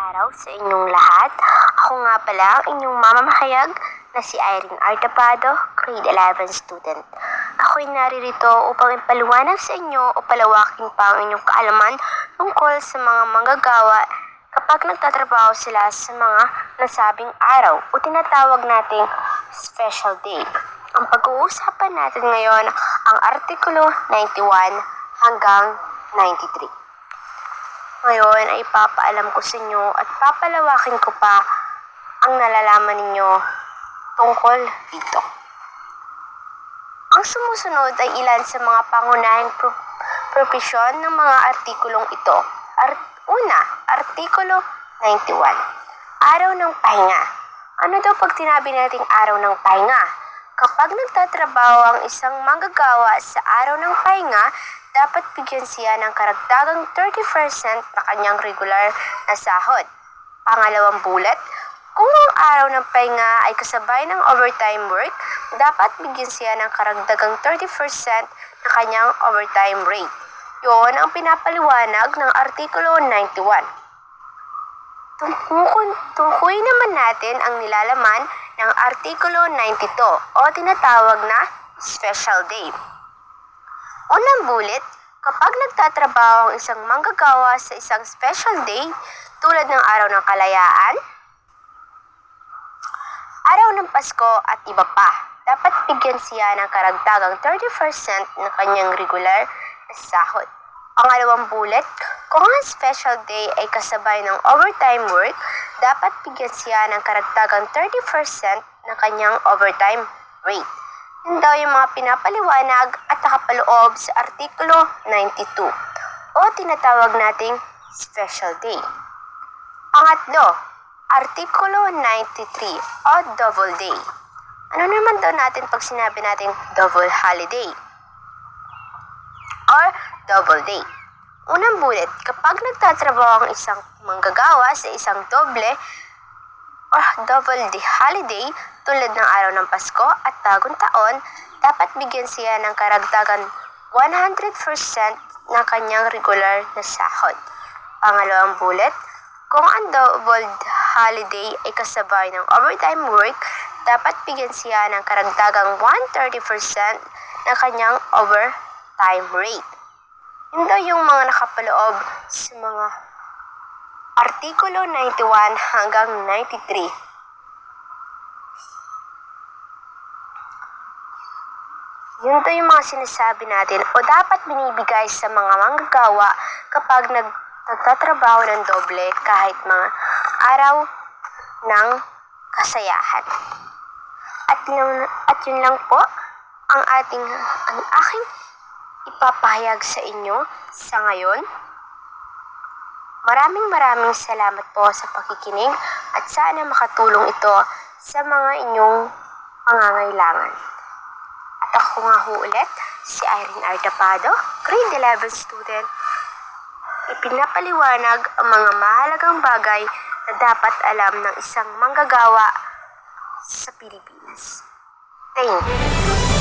araw sa inyong lahat. Ako nga pala ang inyong mamamahayag na si Irene Artapado, grade 11 student. Ako'y naririto upang ipaliwanag sa inyo o palawakin pa ang inyong kaalaman tungkol sa mga manggagawa kapag nagtatrabaho sila sa mga nasabing araw o tinatawag nating special day. Ang pag-uusapan natin ngayon ang Artikulo 91 hanggang 93. Ngayon ay papaalam ko sa inyo at papalawakin ko pa ang nalalaman ninyo tungkol dito. Ang sumusunod ay ilan sa mga pangunahing propisyon ng mga artikulong ito. Una, Artikulo 91. Araw ng pahinga. Ano daw pag tinabi nating araw ng pahinga? Kapag nagtatrabaho ang isang manggagawa sa araw ng pahinga, dapat bigyan siya ng karagdagang 30% na kanyang regular na sahod. Pangalawang bullet, kung ang araw ng pahinga ay kasabay ng overtime work, dapat bigyan siya ng karagdagang 30% na kanyang overtime rate. Yon ang pinapaliwanag ng Artikulo 91. Tungkuyin naman natin ang nilalaman ng Artikulo 92 o tinatawag na Special Day. Unang bullet, kapag nagtatrabaho ang isang manggagawa sa isang special day tulad ng Araw ng Kalayaan, Araw ng Pasko at iba pa, dapat bigyan siya ng karagdagang 30% ng kanyang regular na sahod. Pangalawang bullet, kung ang special day ay kasabay ng overtime work, dapat bigyan siya ng karagdagang 30% ng kanyang overtime rate. Yun daw yung mga pinapaliwanag at nakapaloob sa Artikulo 92 o tinatawag nating Special Day. Pangatlo, Artikulo 93 o Double Day. Ano naman daw natin pag sinabi nating double holiday or double day? Unang bullet, kapag nagtatrabaho ang isang manggagawa sa isang doble or double day holiday tulad ng araw ng Pasko at bagong taon, dapat bigyan siya ng karagdagan 100% ng kanyang regular na sahod. Pangalawang bullet, kung ang double holiday ay kasabay ng overtime work, dapat bigyan siya ng karagdagang 130% ng kanyang overtime rate. Yun daw yung mga nakapaloob sa mga Artikulo 91 hanggang 93. Yun daw yung mga sinasabi natin o dapat binibigay sa mga manggagawa kapag nagtatrabaho ng doble kahit mga araw ng kasayahan. At yun lang po ang aking ipapahayag sa inyo sa ngayon. Maraming salamat po sa pakikinig at sana makatulong ito sa mga inyong pangangailangan. At ako nga ho ulit, si Irene Artapado, grade 11 student. Ipinapaliwanag ang mga mahalagang bagay na dapat alam ng isang manggagawa sa Pilipinas. Thank you.